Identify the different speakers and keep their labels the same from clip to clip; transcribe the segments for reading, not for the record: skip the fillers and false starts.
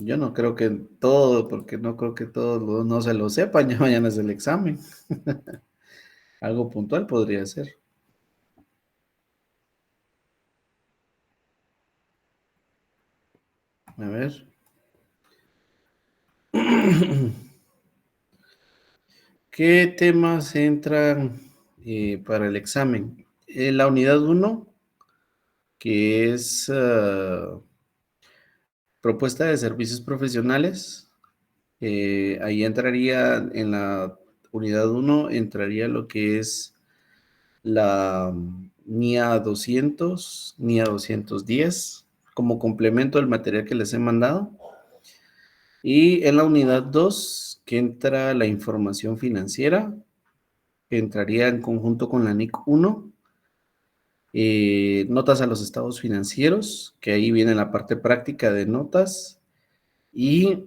Speaker 1: Yo no creo que todo, porque no creo que todos no se lo sepan, ya mañana es el examen. Algo puntual podría ser. A ver. ¿Qué temas entran para el examen? La unidad uno, que es propuesta de servicios profesionales. Ahí entraría en la unidad uno, entraría lo que es la NIA 200, NIA 210, como complemento del material que les he mandado. Y en la unidad 2, que entra la información financiera, que entraría en conjunto con la NIC 1, notas a los estados financieros, que ahí viene la parte práctica de notas, y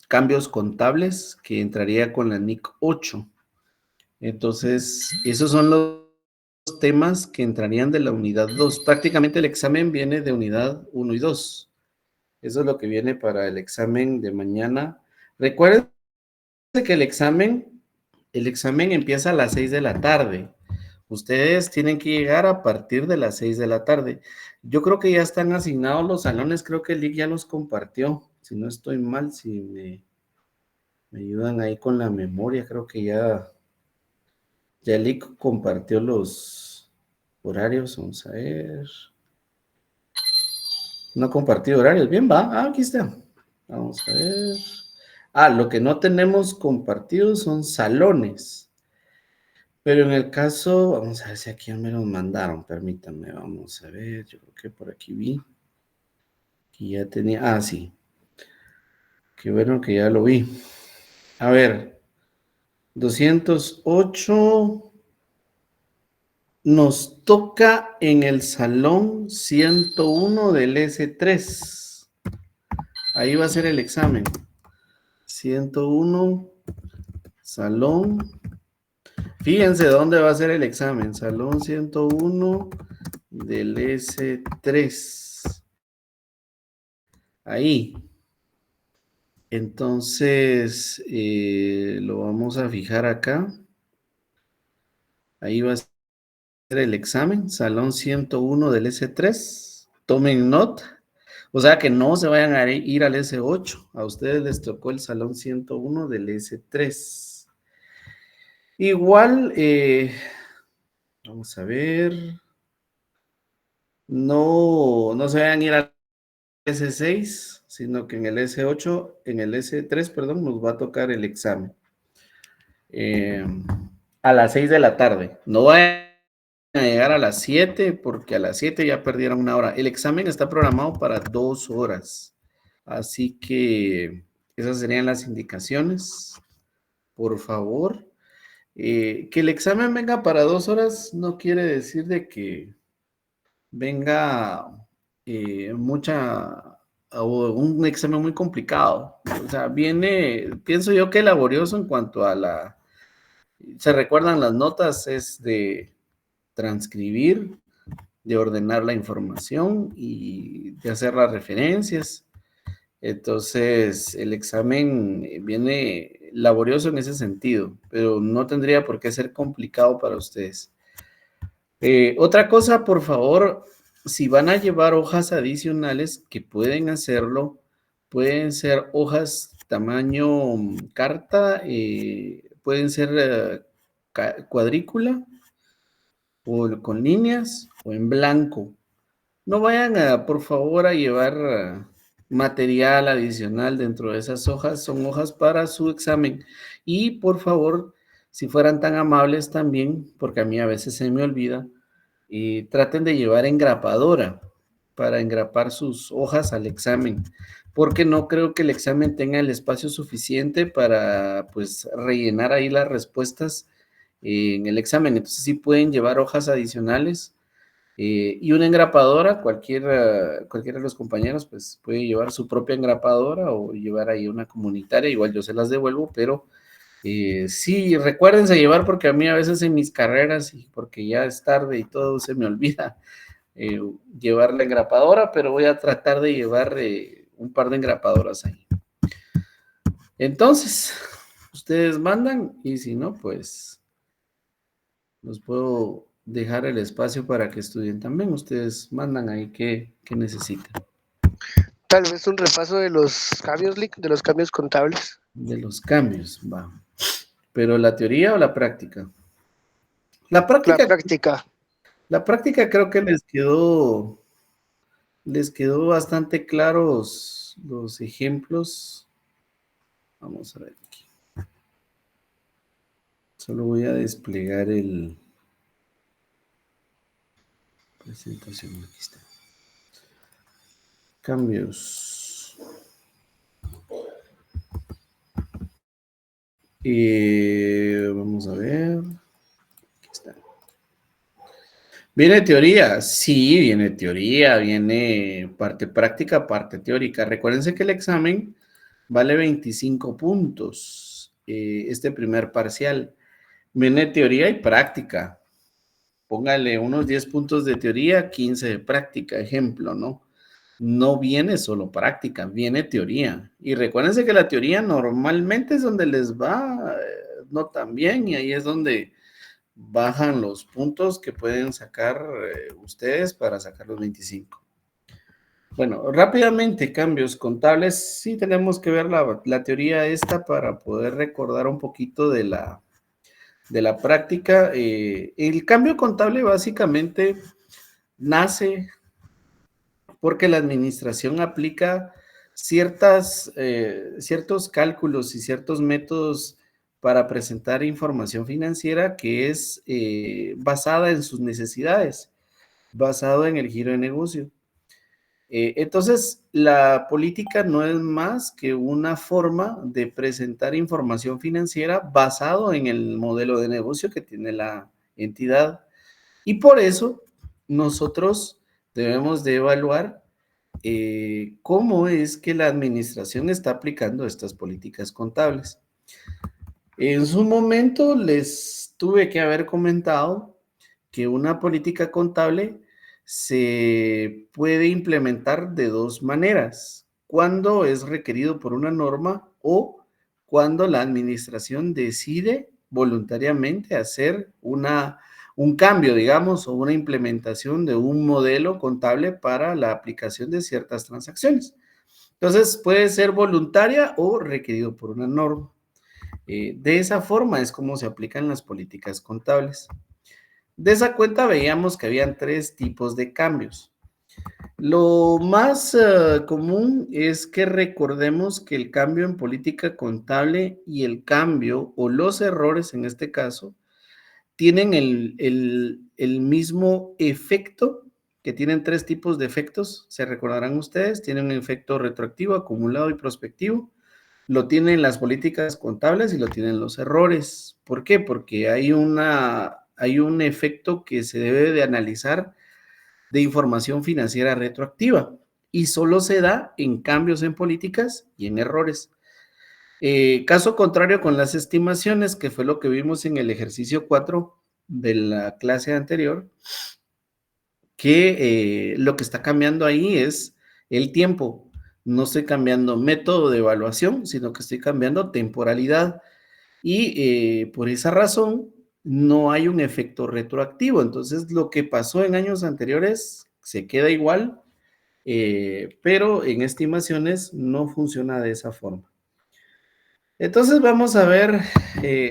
Speaker 1: cambios contables, que entraría con la NIC 8. Entonces, esos son los temas que entrarían de la unidad 2. Prácticamente el examen viene de unidad 1 y 2. Eso es lo que viene para el examen de mañana. Recuerden que el examen empieza a las 6 de la tarde. Ustedes tienen que llegar a partir de las 6 de la tarde. Yo creo que ya están asignados los salones, creo que el link ya los compartió. Si no estoy mal, si me ayudan ahí con la memoria, creo que ya el link compartió los horarios. Vamos a ver. No ha compartido horarios. Bien, va. Ah, aquí está. Vamos a ver. Ah, lo que no tenemos compartido son salones. Pero en el caso, vamos a ver si aquí ya me los mandaron. Permítanme, vamos a ver. Yo creo que por aquí vi. Que ya tenía. Ah, sí. Qué bueno que ya lo vi. A ver. 208. Nos toca en el salón 101 del S3. Ahí va a ser el examen. 101, salón. Fíjense dónde va a ser el examen. Salón 101 del S3. Ahí. Entonces, lo vamos a fijar acá. Ahí va a ser el examen. Salón 101 del S3. Tomen nota. O sea que no se vayan a ir al S8. A ustedes les tocó el salón 101 del S3. Igual, vamos a ver. No se vayan a ir al S6, sino que en el S8, en el S3, perdón, nos va a tocar el examen. A las 6 de la tarde. No vayan a llegar a las 7, porque a las 7 ya perdieron una hora. El examen está programado para 2 horas. Así que esas serían las indicaciones. Por favor. Que el examen venga para 2 horas no quiere decir de que venga un examen muy complicado. O sea, viene, pienso yo que laborioso en cuanto a se recuerdan las notas, es de transcribir, de ordenar la información y de hacer las referencias. Entonces, el examen viene laborioso en ese sentido, pero no tendría por qué ser complicado para ustedes. Otra cosa, por favor, si van a llevar hojas adicionales, que pueden hacerlo, pueden ser hojas tamaño carta, pueden ser cuadrícula, o con líneas, o en blanco. No vayan por favor, a llevar material adicional dentro de esas hojas, son hojas para su examen. Y por favor, si fueran tan amables también, porque a mí a veces se me olvida, y traten de llevar engrapadora para engrapar sus hojas al examen, porque no creo que el examen tenga el espacio suficiente para pues rellenar ahí las respuestas en el examen. Entonces sí pueden llevar hojas adicionales y una engrapadora. Cualquiera de los compañeros pues puede llevar su propia engrapadora o llevar ahí una comunitaria, igual yo se las devuelvo, pero sí, recuérdense llevar, porque a mí a veces en mis carreras, y porque ya es tarde y todo se me olvida, llevar la engrapadora, pero voy a tratar de llevar un par de engrapadoras ahí. Entonces, ustedes mandan y si no, pues los puedo dejar el espacio para que estudien también. Ustedes mandan ahí qué necesitan.
Speaker 2: Tal vez un repaso de los cambios, Lick, de los cambios contables.
Speaker 1: De los cambios, va. ¿Pero la teoría o la práctica? La práctica. La práctica creo que les quedó bastante claros los ejemplos. Vamos a ver aquí. Solo voy a desplegar el presentación. Aquí está. Cambios. Vamos a ver. Aquí está. ¿Viene teoría? Sí, viene teoría, viene parte práctica, parte teórica. Recuérdense que el examen vale 25 puntos, este primer parcial. Viene teoría y práctica. Póngale unos 10 puntos de teoría, 15 de práctica, ejemplo, ¿no? No viene solo práctica, viene teoría. Y recuérdense que la teoría normalmente es donde les va no tan bien y ahí es donde bajan los puntos que pueden sacar ustedes para sacar los 25. Bueno, rápidamente, cambios contables. Sí tenemos que ver la teoría esta para poder recordar un poquito de la práctica. El cambio contable básicamente nace porque la administración aplica ciertos cálculos y ciertos métodos para presentar información financiera que es basada en sus necesidades, basado en el giro de negocio. Entonces, la política no es más que una forma de presentar información financiera basado en el modelo de negocio que tiene la entidad. Y por eso nosotros debemos de evaluar cómo es que la administración está aplicando estas políticas contables. En su momento les tuve que haber comentado que una política contable se puede implementar de dos maneras, cuando es requerido por una norma o cuando la administración decide voluntariamente hacer un cambio, digamos, o una implementación de un modelo contable para la aplicación de ciertas transacciones. Entonces, puede ser voluntaria o requerido por una norma. De esa forma es como se aplican las políticas contables. De esa cuenta veíamos que habían tres tipos de cambios. Lo más común es que recordemos que el cambio en política contable y el cambio o los errores en este caso tienen el mismo efecto, que tienen tres tipos de efectos, se recordarán ustedes, tienen un efecto retroactivo, acumulado y prospectivo. Lo tienen las políticas contables y lo tienen los errores. ¿Por qué? Porque hay un efecto que se debe de analizar de información financiera retroactiva y solo se da en cambios en políticas y en errores. Caso contrario con las estimaciones, que fue lo que vimos en el ejercicio 4 de la clase anterior, que lo que está cambiando ahí es el tiempo. No estoy cambiando método de evaluación, sino que estoy cambiando temporalidad. Y por esa razón no hay un efecto retroactivo. Entonces, lo que pasó en años anteriores se queda igual, pero en estimaciones no funciona de esa forma. Entonces, vamos a ver,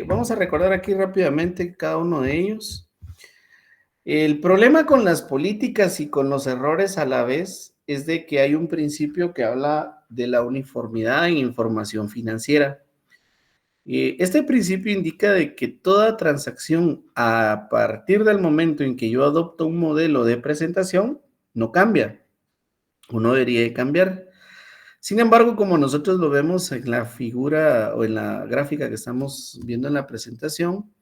Speaker 1: vamos a recordar aquí rápidamente cada uno de ellos. El problema con las políticas y con los errores a la vez es de que hay un principio que habla de la uniformidad en información financiera. Este principio indica de que toda transacción a partir del momento en que yo adopto un modelo de presentación no cambia o no debería de cambiar. Sin embargo, como nosotros lo vemos en la figura o en la gráfica que estamos viendo en la presentación,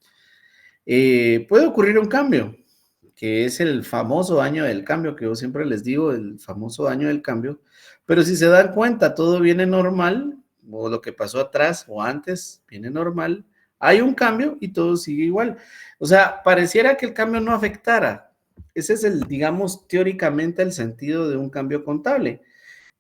Speaker 1: puede ocurrir un cambio, que es el famoso año del cambio, que yo siempre les digo, el famoso año del cambio. Pero si se dan cuenta, todo viene normal, o lo que pasó atrás o antes viene normal, hay un cambio y todo sigue igual. O sea, pareciera que el cambio no afectara, Ese es digamos, teóricamente el sentido de un cambio contable,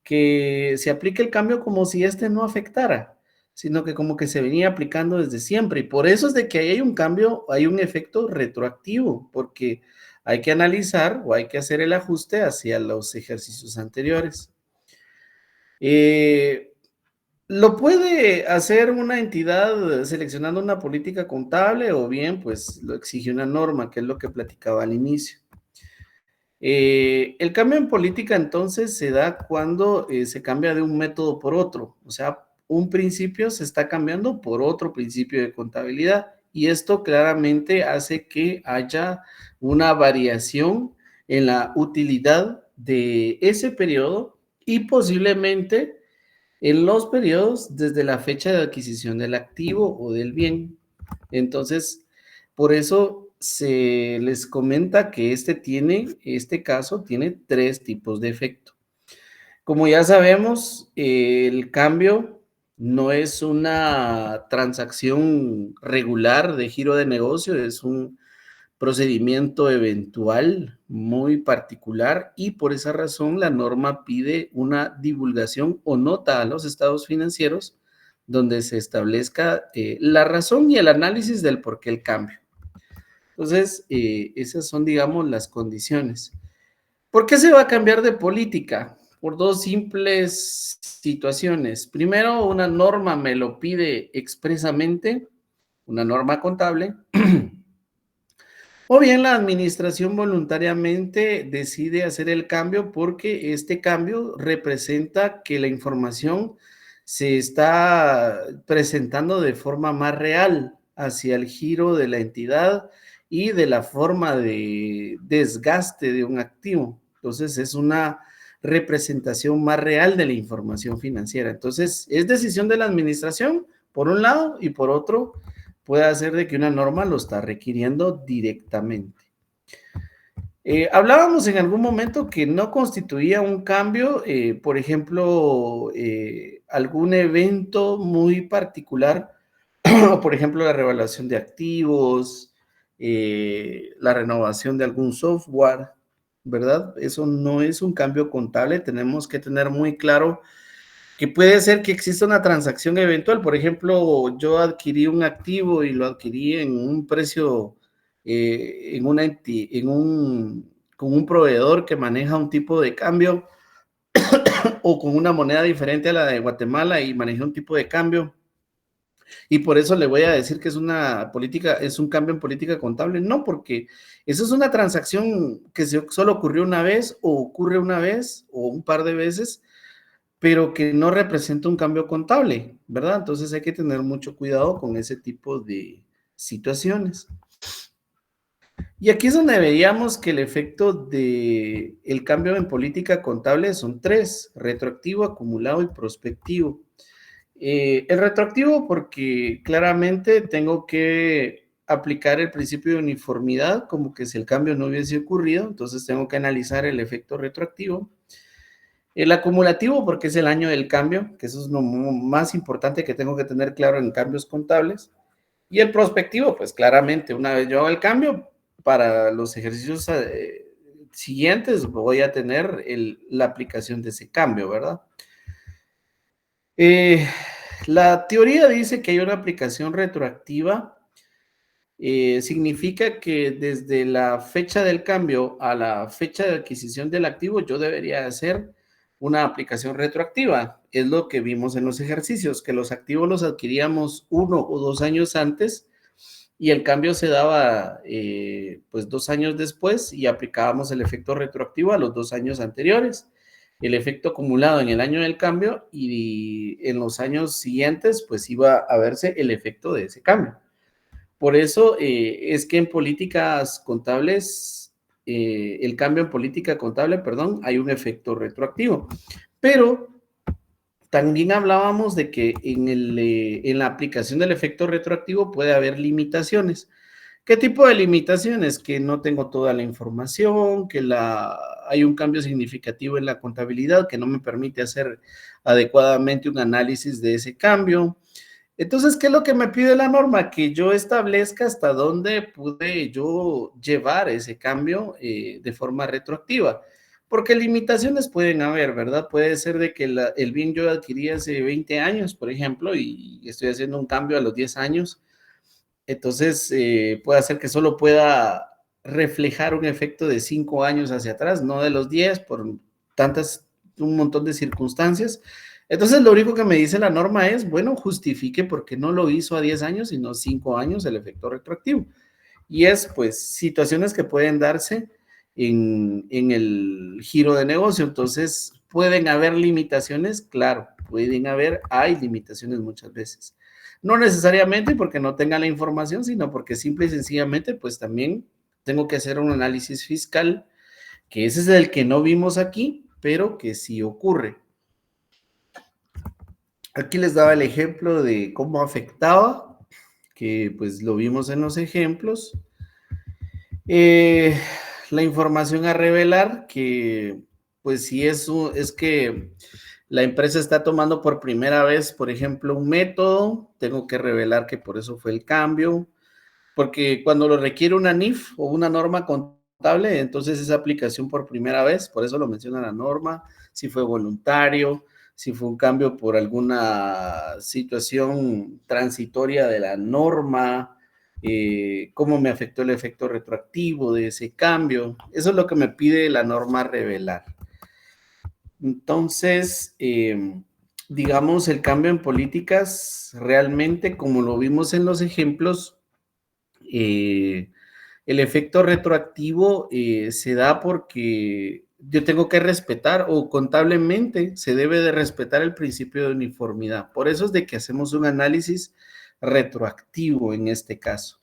Speaker 1: que se aplique el cambio como si este no afectara, sino que como que se venía aplicando desde siempre. Y por eso es de que ahí hay un cambio, hay un efecto retroactivo, porque hay que analizar o hay que hacer el ajuste hacia los ejercicios anteriores. Lo puede hacer una entidad seleccionando una política contable o bien pues lo exige una norma, que es lo que platicaba al inicio. El cambio en política entonces se da cuando se cambia de un método por otro, o sea, un principio se está cambiando por otro principio de contabilidad y esto claramente hace que haya una variación en la utilidad de ese periodo y posiblemente en los periodos desde la fecha de adquisición del activo o del bien. Entonces, por eso se les comenta que este caso tiene 3 tipos de efecto. Como ya sabemos, el cambio no es una transacción regular de giro de negocio, es un procedimiento eventual muy particular y por esa razón la norma pide una divulgación o nota a los estados financieros donde se establezca la razón y el análisis del por qué el cambio. Entonces, esas son, digamos, las condiciones. ¿Por qué se va a cambiar de política? Por 2 simples situaciones. Primero, una norma me lo pide expresamente, una norma contable, o bien la administración voluntariamente decide hacer el cambio porque este cambio representa que la información se está presentando de forma más real hacia el giro de la entidad y de la forma de desgaste de un activo. Entonces es una representación más real de la información financiera. Entonces es decisión de la administración, por un lado, y por otro, puede hacer de que una norma lo está requiriendo directamente. Hablábamos en algún momento que no constituía un cambio, por ejemplo, algún evento muy particular, o por ejemplo la revaluación de activos, la renovación de algún software, ¿verdad? Eso no es un cambio contable, tenemos que tener muy claro que puede ser que exista una transacción eventual. Por ejemplo, yo adquirí un activo y lo adquirí en un precio, con un proveedor que maneja un tipo de cambio o con una moneda diferente a la de Guatemala y maneja un tipo de cambio. Y por eso le voy a decir que es un cambio en política contable. No, porque eso es una transacción que solo ocurrió una vez o ocurre una vez o un par de veces, pero que no representa un cambio contable, ¿verdad? Entonces hay que tener mucho cuidado con ese tipo de situaciones. Y aquí es donde veíamos que el efecto del cambio en política contable son 3, retroactivo, acumulado y prospectivo. El retroactivo porque claramente tengo que aplicar el principio de uniformidad como que si el cambio no hubiese ocurrido, entonces tengo que analizar el efecto retroactivo. El acumulativo, porque es el año del cambio, que eso es lo más importante que tengo que tener claro en cambios contables. Y el prospectivo, pues claramente, una vez yo hago el cambio, para los ejercicios siguientes voy a tener la aplicación de ese cambio, ¿verdad? La teoría dice que hay una aplicación retroactiva. Significa que desde la fecha del cambio a la fecha de adquisición del activo, yo debería hacer una aplicación retroactiva. Es lo que vimos en los ejercicios, que los activos los adquiríamos 1 o 2 años antes y el cambio se daba pues 2 años después y aplicábamos el efecto retroactivo a los 2 años anteriores. El efecto acumulado en el año del cambio y en los años siguientes pues iba a verse el efecto de ese cambio. Por eso es que en políticas contables, el cambio en política contable, perdón, hay un efecto retroactivo. Pero también hablábamos de que en la aplicación del efecto retroactivo puede haber limitaciones. ¿Qué tipo de limitaciones? Que no tengo toda la información, que hay un cambio significativo en la contabilidad que no me permite hacer adecuadamente un análisis de ese cambio, Entonces, ¿qué es lo que me pide la norma? Que yo establezca hasta dónde pude yo llevar ese cambio de forma retroactiva. Porque limitaciones pueden haber, ¿verdad? Puede ser de que el bien yo adquirí hace 20 años, por ejemplo, y estoy haciendo un cambio a los 10 años. Entonces, puede hacer que solo pueda reflejar un efecto de 5 años hacia atrás, no de los 10, por un montón de circunstancias. Entonces, lo único que me dice la norma es, bueno, justifique por qué no lo hizo a 10 años, sino 5 años el efecto retroactivo. Y es, pues, situaciones que pueden darse en el giro de negocio. Entonces, ¿pueden haber limitaciones? Claro, hay limitaciones muchas veces. No necesariamente porque no tenga la información, sino porque simple y sencillamente, pues también tengo que hacer un análisis fiscal, que ese es el que no vimos aquí, pero que sí ocurre. Aquí les daba el ejemplo de cómo afectaba, que pues lo vimos en los ejemplos. La información a revelar, que pues si es que la empresa está tomando por primera vez, por ejemplo, un método, tengo que revelar que por eso fue el cambio, porque cuando lo requiere una NIF o una norma contable, entonces esa aplicación por primera vez, por eso lo menciona la norma, si fue voluntario, si fue un cambio por alguna situación transitoria de la norma, cómo me afectó el efecto retroactivo de ese cambio. Eso es lo que me pide la norma revelar. Entonces, digamos, el cambio en políticas realmente, como lo vimos en los ejemplos, el efecto retroactivo se da porque yo tengo que respetar, o contablemente se debe de respetar el principio de uniformidad. Por eso es de que hacemos un análisis retroactivo en este caso.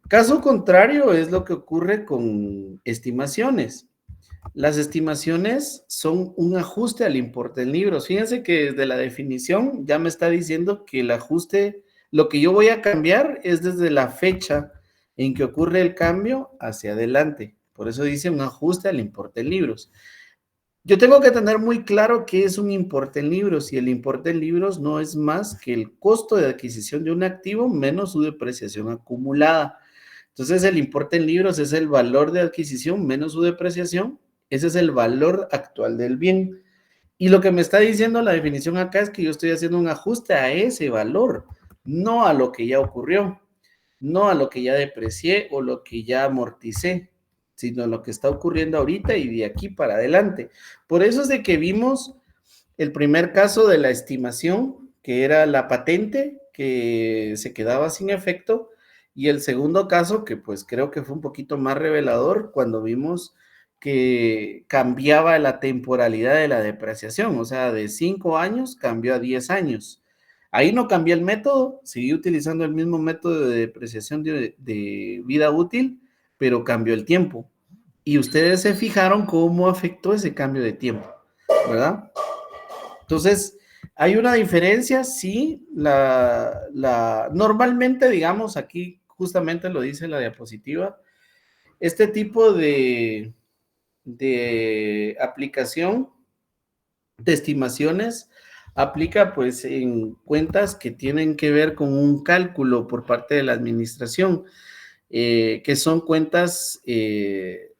Speaker 1: Caso contrario es lo que ocurre con estimaciones. Las estimaciones son un ajuste al importe en libros. Fíjense que desde la definición ya me está diciendo que el ajuste, lo que yo voy a cambiar es desde la fecha en que ocurre el cambio hacia adelante. Por eso dice un ajuste al importe en libros. Yo tengo que tener muy claro qué es un importe en libros, y el importe en libros no es más que el costo de adquisición de un activo menos su depreciación acumulada. Entonces, el importe en libros es el valor de adquisición menos su depreciación. Ese es el valor actual del bien. Y lo que me está diciendo la definición acá es que yo estoy haciendo un ajuste a ese valor, no a lo que ya ocurrió, no a lo que ya deprecié o lo que ya amorticé, sino lo que está ocurriendo ahorita y de aquí para adelante. Por eso es de que vimos el primer caso de la estimación, que era la patente, que se quedaba sin efecto, y el segundo caso, que pues creo que fue un poquito más revelador, cuando vimos que cambiaba la temporalidad de la depreciación, o sea, de 5 años cambió a 10 años. Ahí no cambió el método, seguí utilizando el mismo método de depreciación de vida útil, pero cambió el tiempo. Y ustedes se fijaron cómo afectó ese cambio de tiempo, ¿verdad? Entonces, hay una diferencia, sí, normalmente, digamos, aquí justamente lo dice la diapositiva, este tipo de aplicación de estimaciones aplica pues en cuentas que tienen que ver con un cálculo por parte de la administración, que son cuentas de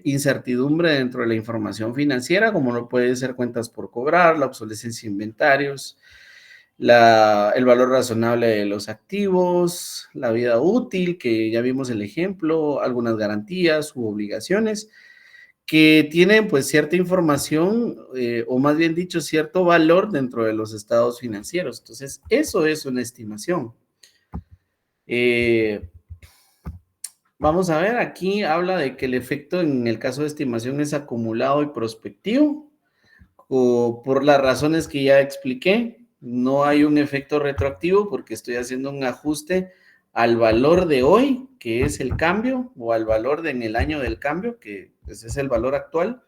Speaker 1: incertidumbre dentro de la información financiera, como no puede ser cuentas por cobrar, la obsolescencia de inventarios, el valor razonable de los activos, la vida útil, que ya vimos el ejemplo, algunas garantías u obligaciones, que tienen pues cierta información, o más bien dicho, cierto valor dentro de los estados financieros. Entonces, eso es una estimación. Vamos a ver, aquí habla de que el efecto en el caso de estimación es acumulado y prospectivo, o por las razones que ya expliqué. No hay un efecto retroactivo porque estoy haciendo un ajuste al valor de hoy, que es el cambio, o al valor en el año del cambio, que pues, es el valor actual,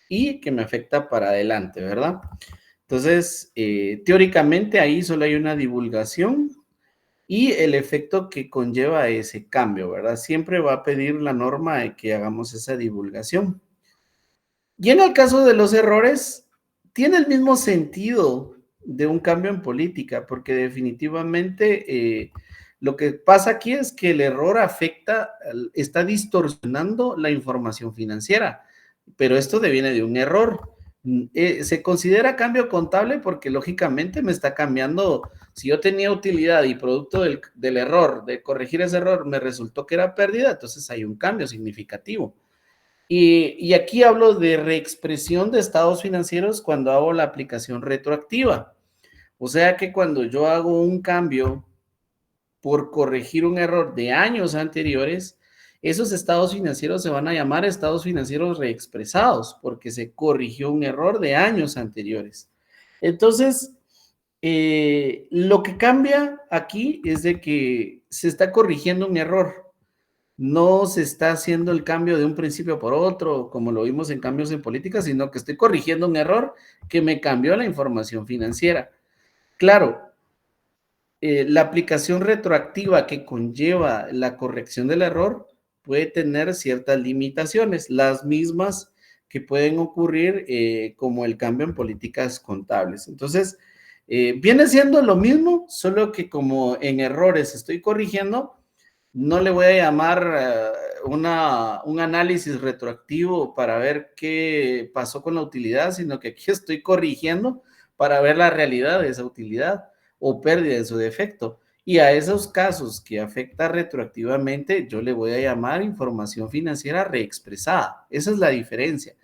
Speaker 1: y que me afecta para adelante, ¿verdad? Entonces, teóricamente ahí solo hay una divulgación y el efecto que conlleva ese cambio, ¿verdad? Siempre va a pedir la norma de que hagamos esa divulgación. Y en el caso de los errores, tiene el mismo sentido. de un cambio en política, porque definitivamente lo que pasa aquí es que el error afecta, está distorsionando la información financiera, pero esto deviene de un error. Se considera cambio contable porque lógicamente me está cambiando. Si yo tenía utilidad y producto del error, de corregir ese error, me resultó que era pérdida, entonces hay un cambio significativo. Y aquí hablo de reexpresión de estados financieros cuando hago la aplicación retroactiva. O sea que cuando yo hago un cambio por corregir un error de años anteriores, esos estados financieros se van a llamar estados financieros reexpresados porque se corrigió un error de años anteriores. Entonces, lo que cambia aquí es de que se está corrigiendo un error. No se está haciendo el cambio de un principio por otro, como lo vimos en cambios en política, sino que estoy corrigiendo un error que me cambió la información financiera. Claro, la aplicación retroactiva que conlleva la corrección del error puede tener ciertas limitaciones, las mismas que pueden ocurrir como el cambio en políticas contables. Entonces, viene siendo lo mismo, solo que como en errores estoy corrigiendo, no le voy a llamar un análisis retroactivo para ver qué pasó con la utilidad, sino que aquí estoy corrigiendo para ver la realidad de esa utilidad o pérdida en su defecto. Y a esos casos que afecta retroactivamente, yo le voy a llamar información financiera reexpresada. Esa es la diferencia.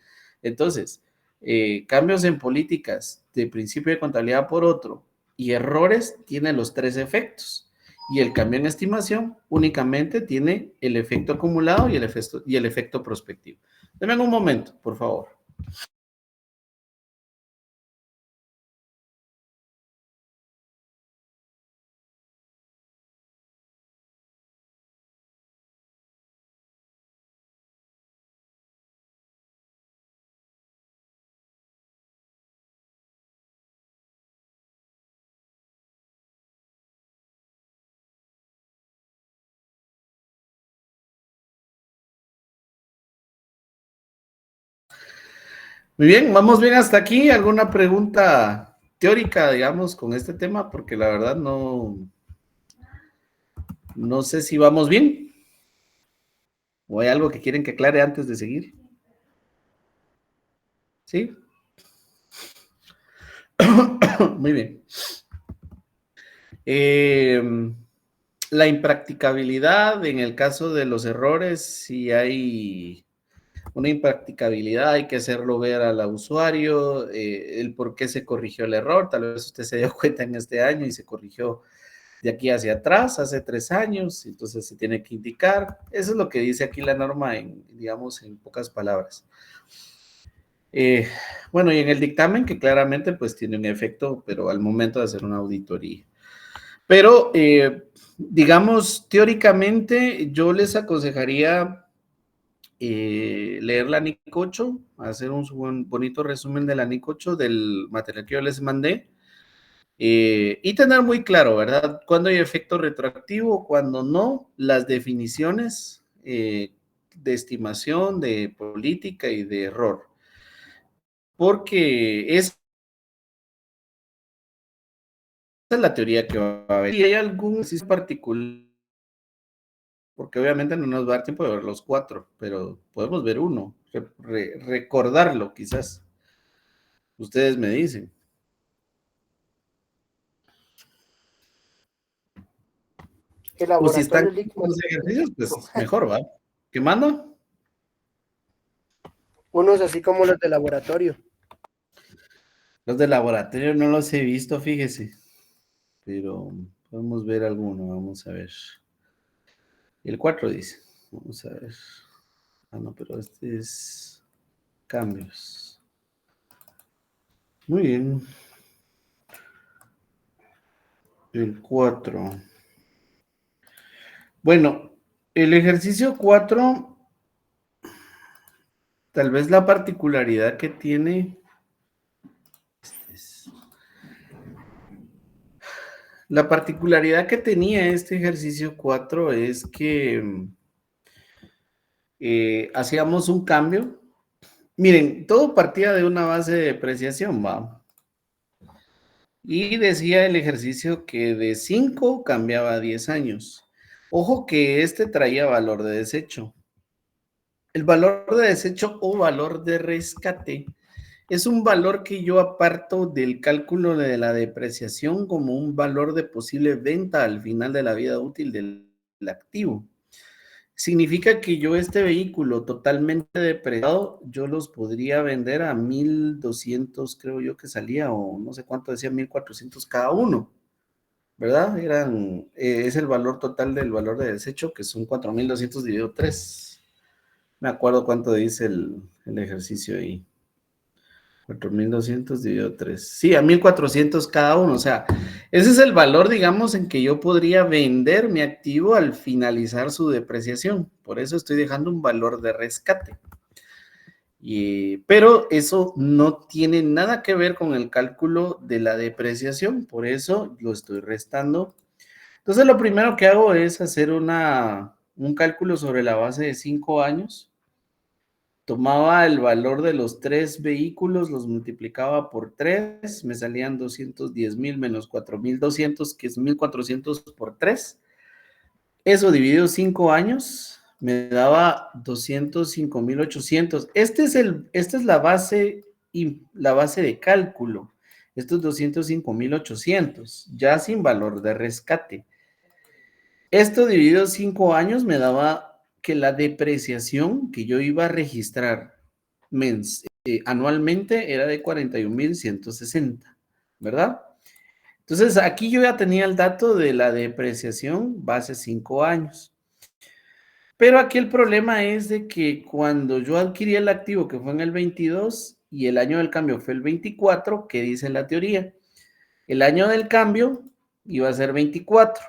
Speaker 1: Entonces, cambios en políticas de principio de contabilidad por otro y errores tienen los tres efectos. Y el cambio en estimación únicamente tiene el efecto acumulado y el efecto prospectivo. Denme un momento, por favor. Muy bien, vamos bien hasta aquí. ¿Alguna pregunta teórica, digamos, con este tema? Porque la verdad no sé si vamos bien. ¿O hay algo que quieren que aclare antes de seguir? ¿Sí? Muy bien. La impracticabilidad, en el caso de los errores, si hay una impracticabilidad, hay que hacerlo ver al usuario, el por qué se corrigió el error. Tal vez usted se dio cuenta en este año y se corrigió de aquí hacia atrás, hace 3 años, entonces se tiene que indicar. Eso es lo que dice aquí la norma, digamos, en pocas palabras. Bueno, y en el dictamen que claramente pues tiene un efecto, pero al momento de hacer una auditoría. Pero, digamos, teóricamente yo les aconsejaría leer la NIC 8, hacer un bonito resumen de la NIC 8 del material que yo les mandé y tener muy claro, ¿verdad? Cuándo hay efecto retroactivo, cuándo no, las definiciones de estimación, de política y de error. Porque esa es la teoría que va a haber. Y hay algún ejercicio particular, porque obviamente no nos va a dar tiempo de ver los 4, pero podemos ver uno, recordarlo quizás. Ustedes me dicen.
Speaker 2: El
Speaker 1: O si están
Speaker 2: laboratorio
Speaker 1: con
Speaker 2: LIC.
Speaker 1: los ejercicios, pues mejor, ¿va? ¿Qué manda?
Speaker 2: Unos así como los de laboratorio.
Speaker 1: Los de laboratorio no los he visto, fíjese. Pero podemos ver alguno, vamos a ver. El 4 dice. Vamos a ver. Ah, no, pero este es cambios. Muy bien. El 4. Bueno, el ejercicio 4, tal vez la particularidad que tiene. La particularidad que tenía este ejercicio 4 es que hacíamos un cambio. Miren, todo partía de una base de depreciación, ¿va? Y decía el ejercicio que de 5 cambiaba a 10 años. Ojo que este traía valor de desecho. El valor de desecho o valor de rescate es un valor que yo aparto del cálculo de la depreciación como un valor de posible venta al final de la vida útil del activo. Significa que yo este vehículo totalmente depreciado, yo los podría vender a 1,200, creo yo que salía, o no sé cuánto decía, 1,400 cada uno, ¿verdad? Es el valor total del valor de desecho, que son 4,200 dividido 3. Me acuerdo cuánto dice el ejercicio ahí. 4,200 dividido 3. Sí, a 1,400 cada uno. O sea, ese es el valor, digamos, en que yo podría vender mi activo al finalizar su depreciación. Por eso estoy dejando un valor de rescate. Pero eso no tiene nada que ver con el cálculo de la depreciación. Por eso lo estoy restando. Entonces, lo primero que hago es hacer un cálculo sobre la base de 5 años. Tomaba el valor de los 3 vehículos, los multiplicaba por 3, me salían 210,000 menos 4,200, que es 1,400 por 3. Eso dividido 5 años me daba 205,800. Esta es la base de cálculo. Estos 205,800, ya sin valor de rescate. Esto dividido 5 años me daba que la depreciación que yo iba a registrar anualmente era de 41,160, ¿verdad? Entonces, aquí yo ya tenía el dato de la depreciación base 5 años. Pero aquí el problema es de que cuando yo adquirí el activo, que fue en el 22, y el año del cambio fue el 24, ¿qué dice la teoría? El año del cambio iba a ser 24.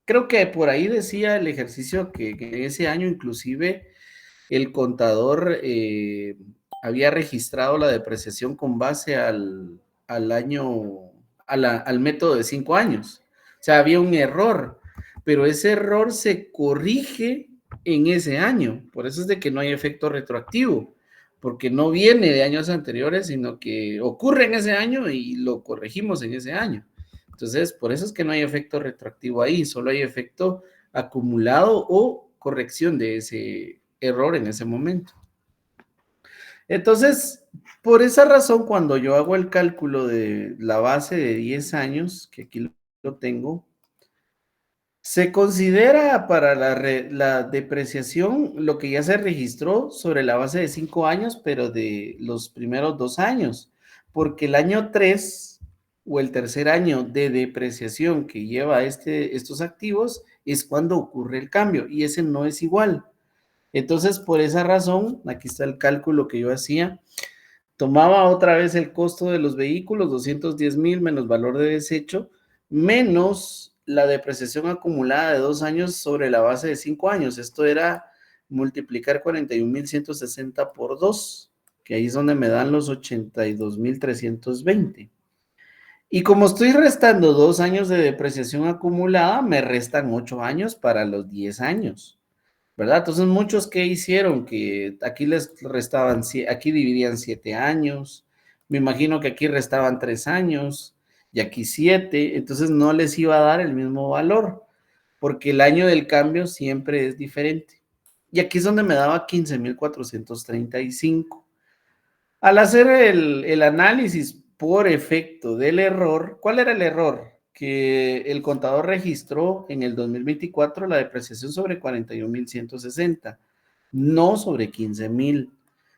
Speaker 1: Creo que por ahí decía el ejercicio que en ese año inclusive el contador había registrado la depreciación con base al año, al método de 5 años. O sea, había un error, pero ese error se corrige en ese año. Por eso es de que no hay efecto retroactivo, porque no viene de años anteriores, sino que ocurre en ese año y lo corregimos en ese año. Entonces, por eso es que no hay efecto retroactivo ahí, solo hay efecto acumulado o corrección de ese error en ese momento. Entonces, por esa razón, cuando yo hago el cálculo de la base de 10 años, que aquí lo tengo, se considera para la depreciación lo que ya se registró sobre la base de 5 años, pero de los primeros 2 años, porque el año 3 o el tercer año de depreciación que lleva estos activos es cuando ocurre el cambio y ese no es igual. Entonces, por esa razón, aquí está el cálculo que yo hacía. Tomaba otra vez el costo de los vehículos, 210,000 menos valor de desecho, menos la depreciación acumulada de 2 años sobre la base de 5 años. Esto era multiplicar 41,160 por 2, que ahí es donde me dan los 82,320. Y como estoy restando 2 años de depreciación acumulada, me restan 8 años para los 10 años. ¿Verdad? Entonces, muchos que hicieron que aquí les restaban, aquí dividían 7 años, me imagino que aquí restaban 3 años y aquí 7, entonces no les iba a dar el mismo valor, porque el año del cambio siempre es diferente. Y aquí es donde me daba 15,435. Al hacer el análisis por efecto del error, ¿cuál era el error? Que el contador registró en el 2024 la depreciación sobre 41,160, no sobre 15,000.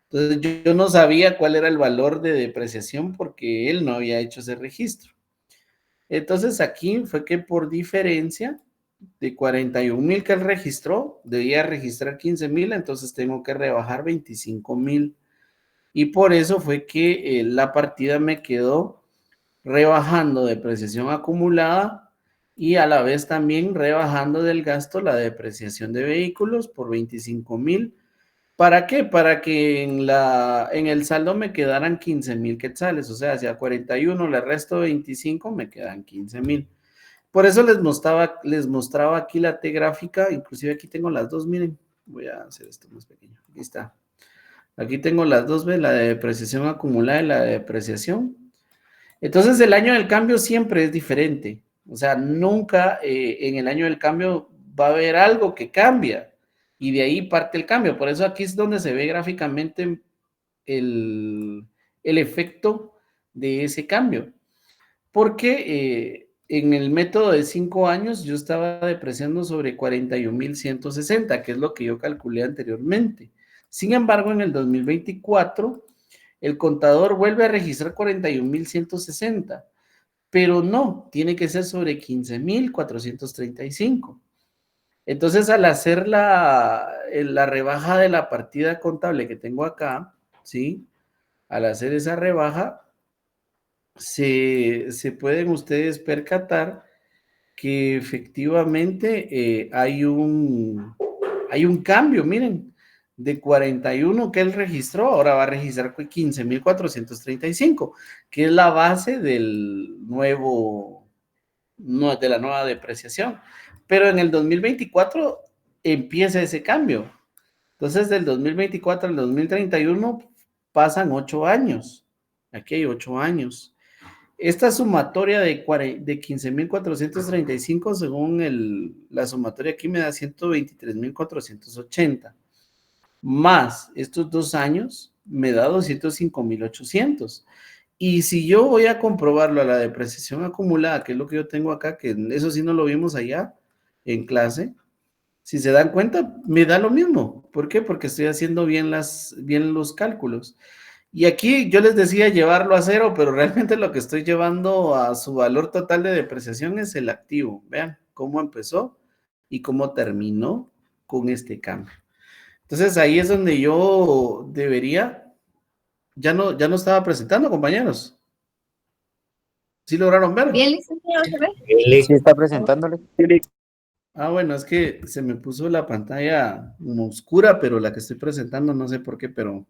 Speaker 1: Entonces yo no sabía cuál era el valor de depreciación porque él no había hecho ese registro. Entonces aquí fue que por diferencia de 41,000 que él registró, debía registrar 15,000, entonces tengo que rebajar 25,000. Y por eso fue que la partida me quedó rebajando depreciación acumulada y a la vez también rebajando del gasto la depreciación de vehículos por 25,000. ¿Para qué? Para que en el saldo me quedaran 15,000 quetzales. O sea, si a 41 le resto 25, me quedan 15,000. Por eso les mostraba aquí la T gráfica. Inclusive aquí tengo las dos, miren. Voy a hacer esto más pequeño. Aquí está. Aquí tengo las dos, ¿ves? La de depreciación acumulada y la de depreciación. Entonces, el año del cambio siempre es diferente. O sea, nunca en el año del cambio va a haber algo que cambia y de ahí parte el cambio. Por eso aquí es donde se ve gráficamente el, el efecto de ese cambio. Porque en el método de 5 años yo estaba depreciando sobre 41,160, que es lo que yo calculé anteriormente. Sin embargo, en el 2024, el contador vuelve a registrar 41,160, pero no, tiene que ser sobre 15,435. Entonces, al hacer la rebaja de la partida contable que tengo acá, ¿sí? Al hacer esa rebaja, se pueden ustedes percatar que efectivamente hay un cambio, miren, de 41 que él registró, ahora va a registrar 15,435, que es la base del nuevo, no, de la nueva depreciación. Pero en el 2024 empieza ese cambio. Entonces, del 2024 al 2031 pasan 8 años. Aquí hay 8 años. Esta sumatoria de 15,435, según la sumatoria aquí me da 123,480. Más estos 2 años me da 205,800. Y si yo voy a comprobarlo a la depreciación acumulada, que es lo que yo tengo acá, que eso sí no lo vimos allá en clase, si se dan cuenta, me da lo mismo. ¿Por qué? Porque estoy haciendo bien los cálculos. Y aquí yo les decía llevarlo a cero, pero realmente lo que estoy llevando a su valor total de depreciación es el activo. Vean cómo empezó y cómo terminó con este cambio. Entonces ahí es donde yo debería, ya no estaba presentando, compañeros. ¿Sí lograron ver?
Speaker 3: Bien, licenciado, ¿se ve?
Speaker 4: Sí está presentándole.
Speaker 1: Ah, bueno, es que se me puso la pantalla como oscura, pero la que estoy presentando no sé por qué, pero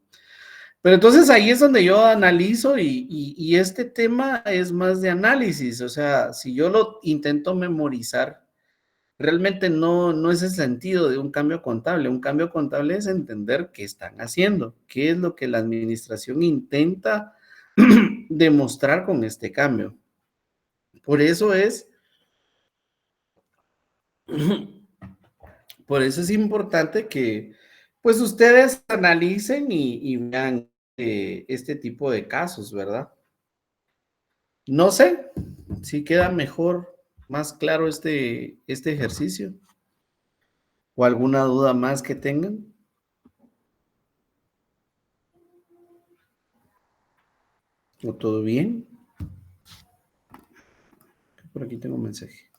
Speaker 1: entonces ahí es donde yo analizo y este tema es más de análisis, o sea, si yo lo intento memorizar, realmente no es el sentido de un cambio contable. Un cambio contable es entender qué están haciendo, qué es lo que la administración intenta demostrar con este cambio. Por eso es, por eso es importante que pues ustedes analicen y vean este tipo de casos, ¿verdad? No sé si queda mejor, más claro este ejercicio o alguna duda más que tengan. ¿O todo bien? Por aquí tengo un mensaje.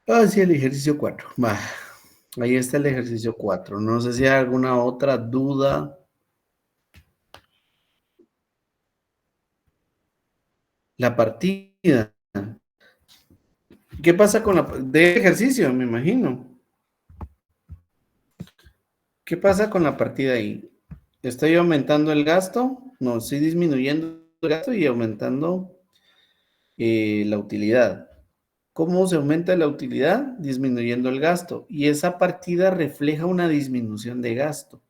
Speaker 1: Ah, sí, el ejercicio 4. Va. Ahí está el ejercicio 4. No sé si hay alguna otra duda. La partida. ¿Qué pasa con de ejercicio? Me imagino. ¿Qué pasa con la partida ahí? ¿Estoy aumentando el gasto? No, estoy disminuyendo el gasto y aumentando la utilidad. ¿Cómo se aumenta la utilidad? Disminuyendo el gasto. Y esa partida refleja una disminución de gasto.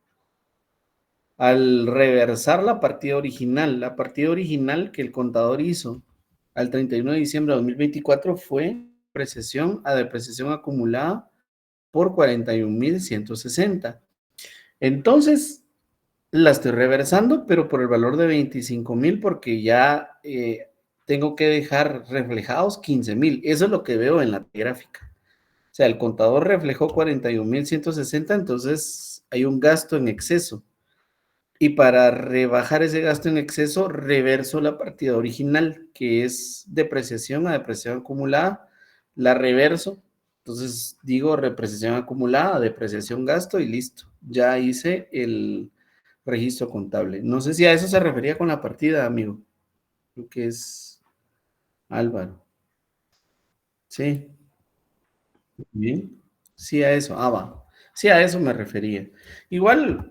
Speaker 1: Al reversar la partida original que el contador hizo al 31 de diciembre de 2024 fue depreciación a depreciación acumulada por 41,160. Entonces, la estoy reversando, pero por el valor de 25,000 porque ya tengo que dejar reflejados 15,000. Eso es lo que veo en la gráfica. O sea, el contador reflejó 41,160, entonces hay un gasto en exceso. Y para rebajar ese gasto en exceso, reverso la partida original, que es depreciación a depreciación acumulada, la reverso. Entonces digo depreciación acumulada, depreciación gasto y listo. Ya hice el registro contable. No sé si a eso se refería con la partida, amigo. Creo que es Álvaro. Sí. Bien. Sí, a eso. Ah, va. Sí, a eso me refería. Igual,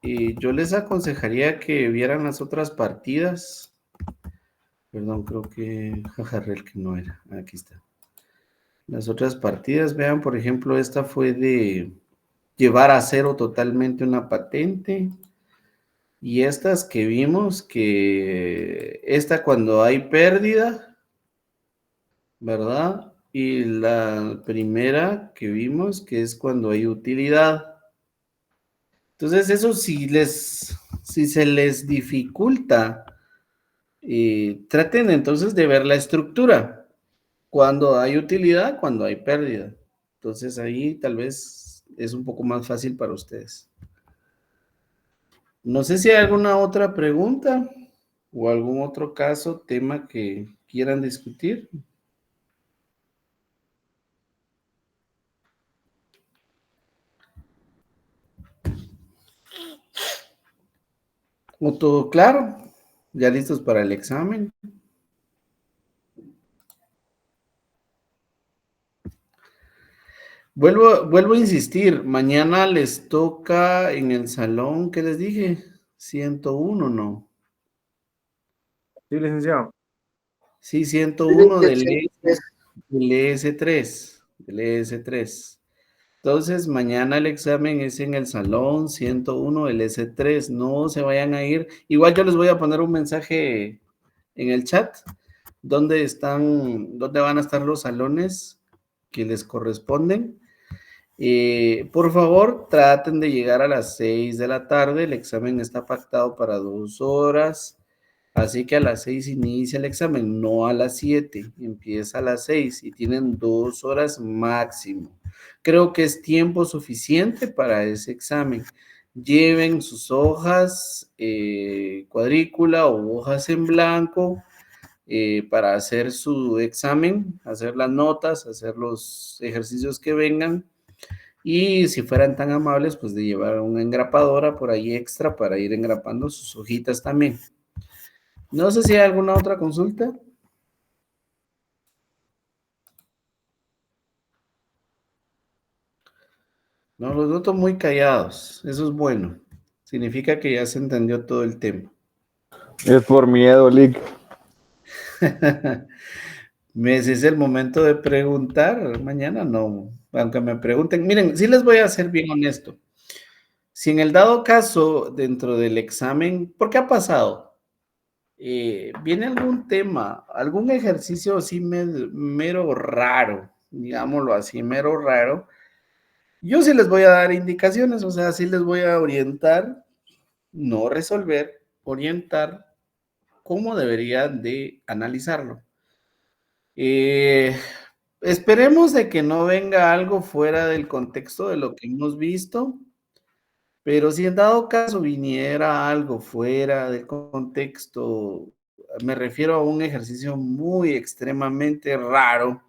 Speaker 1: yo les aconsejaría que vieran las otras partidas. Perdón, creo que Jajarrel que no era. Aquí está. Las otras partidas, vean, por ejemplo, esta fue de llevar a cero totalmente una patente Y estas que vimos, que esta cuando hay pérdida, ¿verdad? Y la primera que vimos, que es cuando hay utilidad. Entonces, eso si se les dificulta, traten entonces de ver la estructura. Cuando hay utilidad, cuando hay pérdida. Entonces, ahí tal vez es un poco más fácil para ustedes. No sé si hay alguna otra pregunta o algún otro caso, tema que quieran discutir. ¿O todo claro? ¿Ya listos para el examen? Vuelvo a insistir, mañana les toca en el salón, ¿qué les dije? 101, ¿no?
Speaker 3: Sí, licenciado.
Speaker 1: Sí, 101 del
Speaker 2: Es
Speaker 1: ES3, del ES3. Entonces, mañana el examen es en el salón 101 del S3, no se vayan a ir. Igual yo les voy a poner un mensaje en el chat donde van a estar los salones que les corresponden. Por favor, traten de llegar a las 6 de la tarde. El examen está pactado para 2 horas. Así que a las 6 inicia el examen, no a las 7. Empieza a las 6 y tienen 2 horas máximo. Creo que es tiempo suficiente para ese examen. Lleven sus hojas, cuadrícula o hojas en blanco para hacer su examen, hacer las notas, hacer los ejercicios que vengan. Y si fueran tan amables, pues de llevar una engrapadora por ahí extra para ir engrapando sus hojitas también. No sé si hay alguna otra consulta. No, los noto muy callados. Eso es bueno. Significa que ya se entendió todo el tema.
Speaker 3: Es por miedo, Lick.
Speaker 1: Si es el momento de preguntar, mañana no. Aunque me pregunten, miren, sí les voy a ser bien honesto. Si en el dado caso, dentro del examen, ¿por qué ha pasado? Viene algún tema, algún ejercicio así mero raro, digámoslo así, mero raro. Yo sí les voy a dar indicaciones, o sea, sí les voy a orientar, no resolver, orientar cómo deberían de analizarlo. Esperemos de que no venga algo fuera del contexto de lo que hemos visto, pero si en dado caso viniera algo fuera del contexto, me refiero a un ejercicio muy extremadamente raro,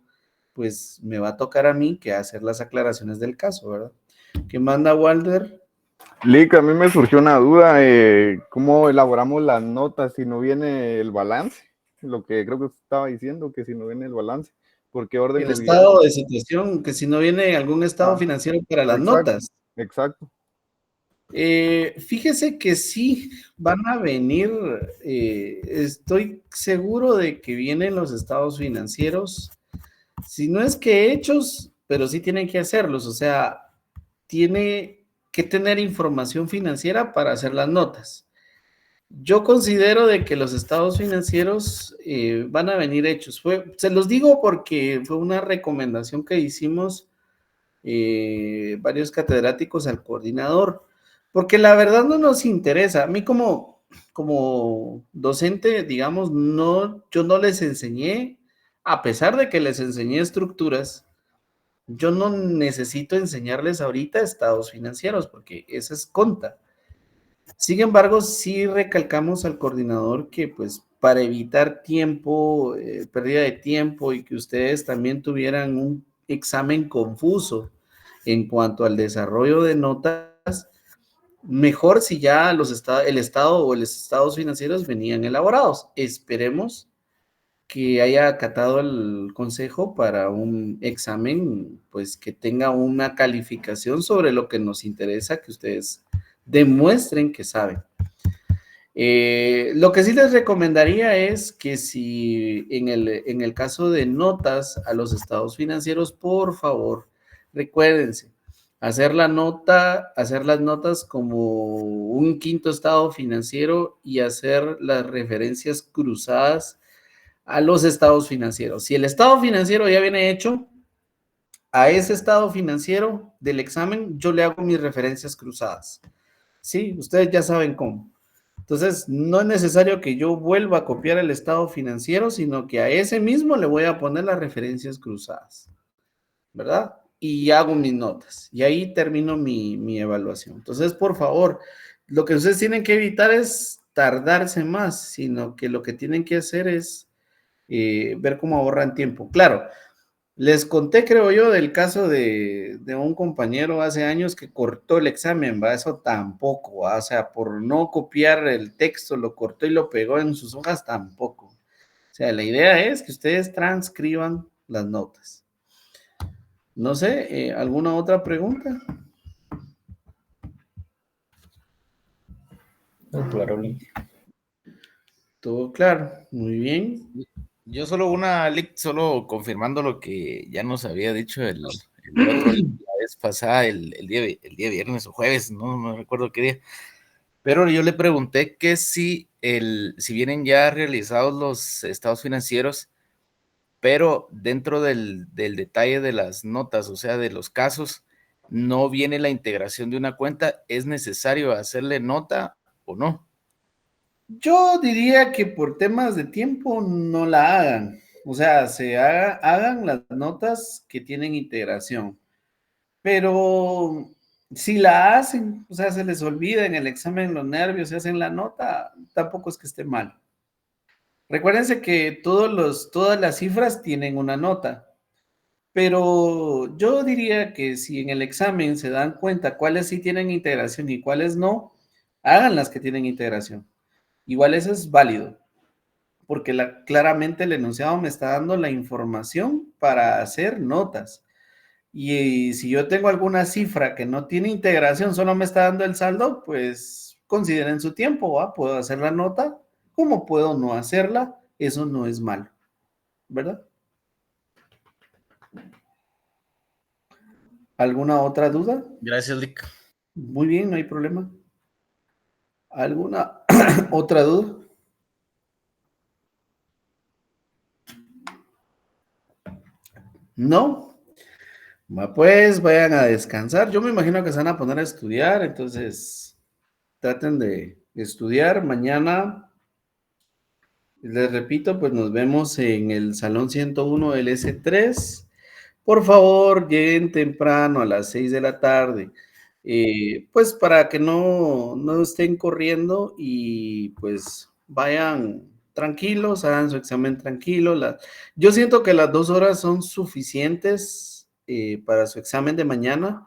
Speaker 1: pues me va a tocar a mí que hacer las aclaraciones del caso, ¿verdad? ¿Qué manda Walter?
Speaker 3: Lick, a mí me surgió una duda, ¿cómo elaboramos las notas si no viene el balance? Lo que creo que estaba diciendo, que si no viene el balance, ¿por qué orden
Speaker 1: El
Speaker 3: lo dividimos?
Speaker 1: estado de situación, que si no viene algún estado financiero para las notas.
Speaker 3: Exacto.
Speaker 1: Fíjese que sí, van a venir, estoy seguro de que vienen los estados financieros, si no es que hechos, pero sí tienen que hacerlos, o sea, tiene que tener información financiera para hacer las notas. Yo considero de que los estados financieros van a venir hechos. Se los digo porque fue una recomendación que hicimos varios catedráticos al coordinador, porque la verdad no nos interesa. A mí como docente, digamos, yo no les enseñé, a pesar de que les enseñé estructuras, yo no necesito enseñarles ahorita estados financieros, porque esa es conta. Sin embargo, sí recalcamos al coordinador que pues para evitar tiempo, pérdida de tiempo y que ustedes también tuvieran un examen confuso en cuanto al desarrollo de notas, mejor si ya el Estado o los estados financieros venían elaborados. Esperemos que haya acatado el consejo para un examen, pues que tenga una calificación sobre lo que nos interesa, que ustedes demuestren que saben. Lo que sí les recomendaría es que si en el caso de notas a los estados financieros, por favor, recuérdense, hacer hacer las notas como un quinto estado financiero y hacer las referencias cruzadas a los estados financieros. Si el estado financiero ya viene hecho, a ese estado financiero del examen yo le hago mis referencias cruzadas. Sí, ustedes ya saben cómo. Entonces, no es necesario que yo vuelva a copiar el estado financiero, sino que a ese mismo le voy a poner las referencias cruzadas, ¿verdad? Y hago mis notas. Y ahí termino mi evaluación. Entonces, por favor, lo que ustedes tienen que evitar es tardarse más, sino que lo que tienen que hacer es ver cómo ahorran tiempo. Claro, les conté, creo yo, del caso de un compañero hace años que cortó el examen, ¿va? Eso tampoco, ¿va? O sea, por no copiar el texto, lo cortó y lo pegó en sus hojas, tampoco. O sea, la idea es que ustedes transcriban las notas. No sé, ¿alguna otra pregunta?
Speaker 5: Claro.
Speaker 1: Todo claro, muy bien.
Speaker 5: Yo solo solo confirmando lo que ya nos había dicho el otro la vez pasada, el día viernes o jueves, no recuerdo qué día, pero yo le pregunté que si vienen ya realizados los estados financieros, pero dentro del detalle de las notas, o sea, de los casos, no viene la integración de una cuenta, ¿es necesario hacerle nota o no?
Speaker 1: Yo diría que por temas de tiempo no la hagan. O sea, hagan las notas que tienen integración. Pero si la hacen, o sea, se les olvida en el examen los nervios, se hacen la nota, tampoco es que esté mal. Recuérdense que todas las cifras tienen una nota, pero yo diría que si en el examen se dan cuenta cuáles sí tienen integración y cuáles no, hagan las que tienen integración. Igual eso es válido, porque claramente el enunciado me está dando la información para hacer notas. Y si yo tengo alguna cifra que no tiene integración, solo me está dando el saldo, pues consideren su tiempo, ¿va? Puedo hacer la nota, como puedo no hacerla, eso no es malo, ¿verdad? ¿Alguna otra duda?
Speaker 5: Gracias, Lick.
Speaker 1: Muy bien, no hay problema. ¿Alguna otra duda? ¿No? Pues vayan a descansar. Yo me imagino que se van a poner a estudiar, entonces traten de estudiar. Mañana, les repito, pues nos vemos en el Salón 101 del S3. Por favor, lleguen temprano a las 6 de la tarde, pues para que no estén corriendo y pues vayan tranquilos, hagan su examen tranquilo. Yo siento que las 2 horas son suficientes para su examen de mañana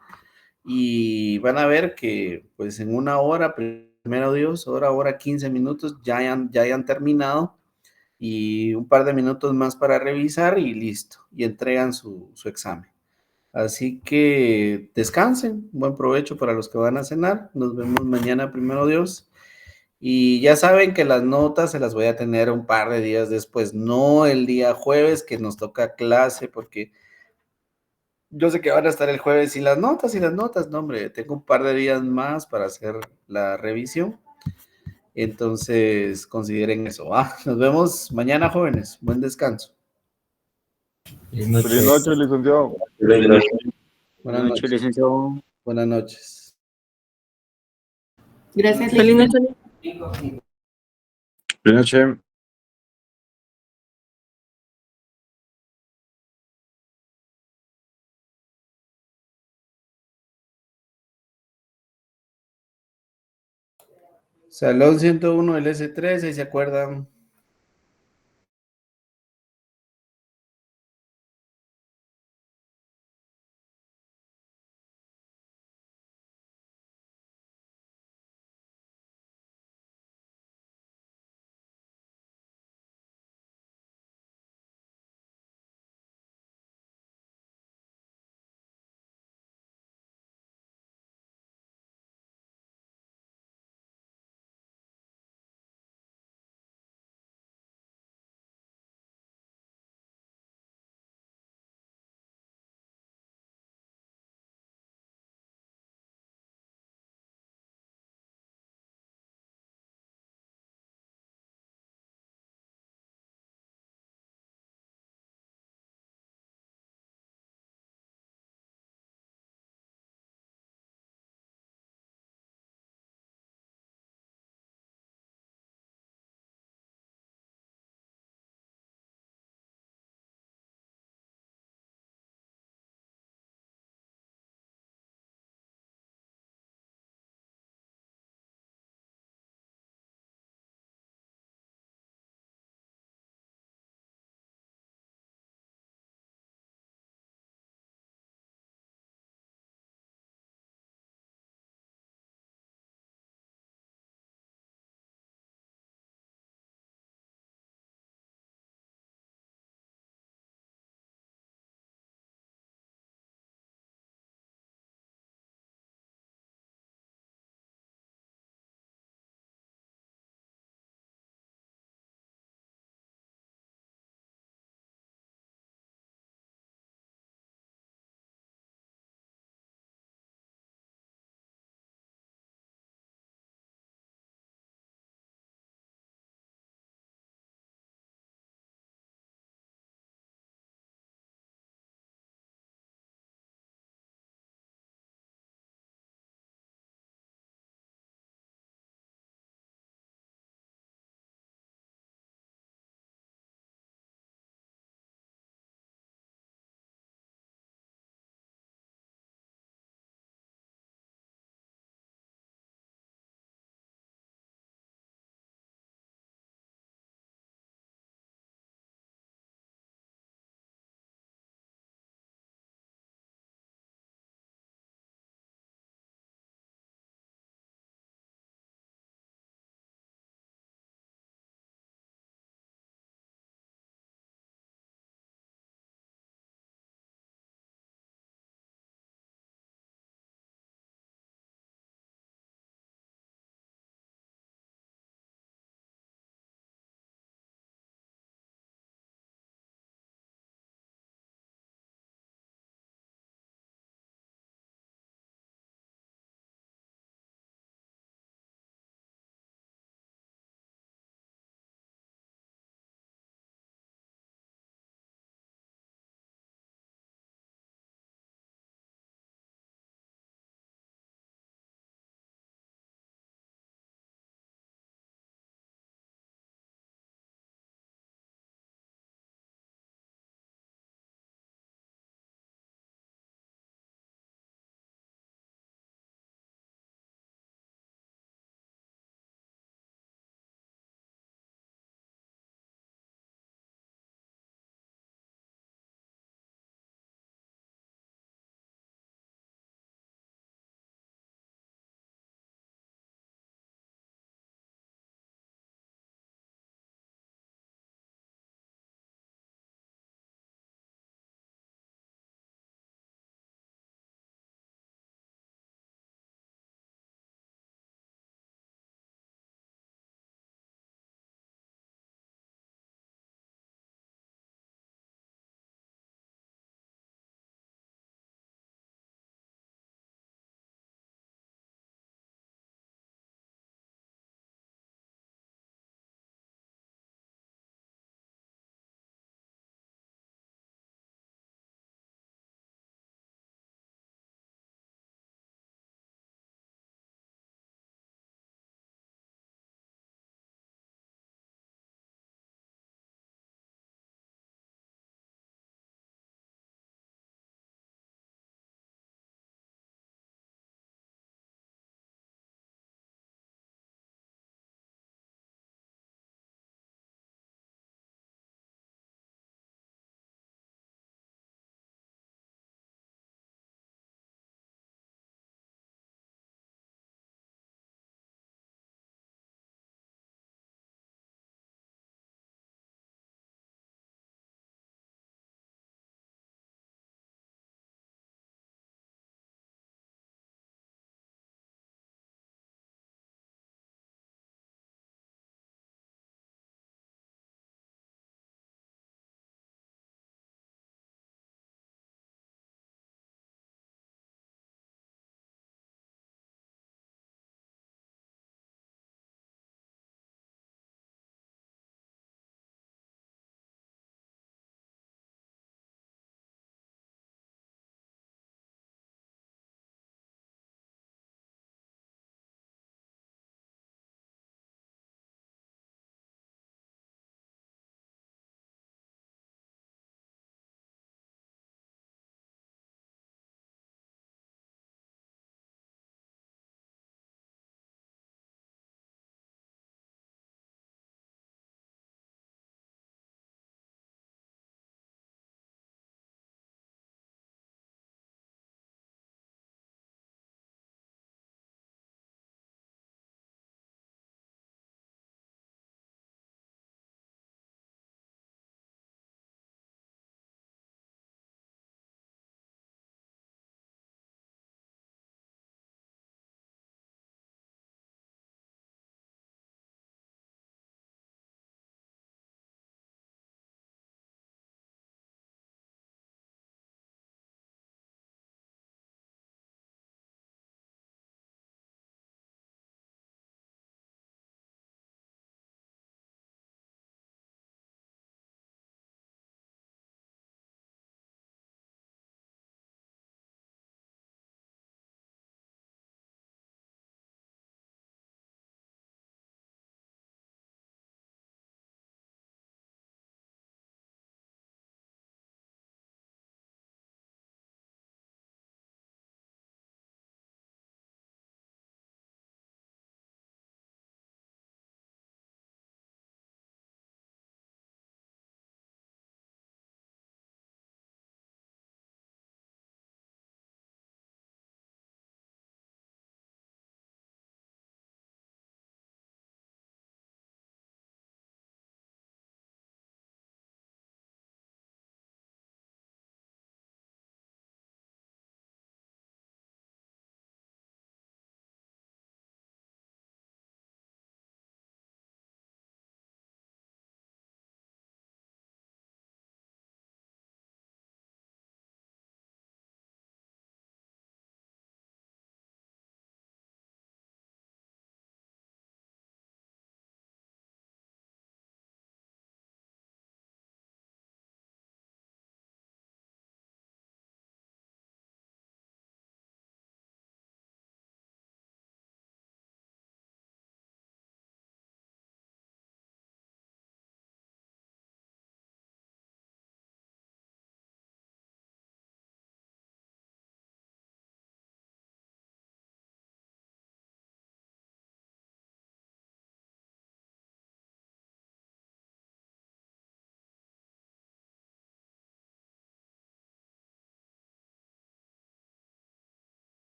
Speaker 1: y van a ver que pues en una hora, primero Dios, hora 15 minutos, ya hayan terminado y un par de minutos más para revisar y listo, y entregan su examen. Así que descansen, buen provecho para los que van a cenar, nos vemos mañana, primero Dios. Y ya saben que las notas se las voy a tener un par de días después, no el día jueves que nos toca clase, porque yo sé que van a estar el jueves y las notas, no hombre, tengo un par de días más para hacer la revisión. Entonces, consideren eso. Nos vemos mañana, jóvenes. Buen descanso.
Speaker 3: Feliz noche, licenciado.
Speaker 1: Buenas
Speaker 4: Noche,
Speaker 1: noches.
Speaker 4: licenciado.
Speaker 1: Buenas noches.
Speaker 6: Gracias,
Speaker 7: Feliz
Speaker 6: Lick.
Speaker 7: noche.
Speaker 3: Feliz noche.
Speaker 1: Salón 101 del S3, ahí se acuerdan.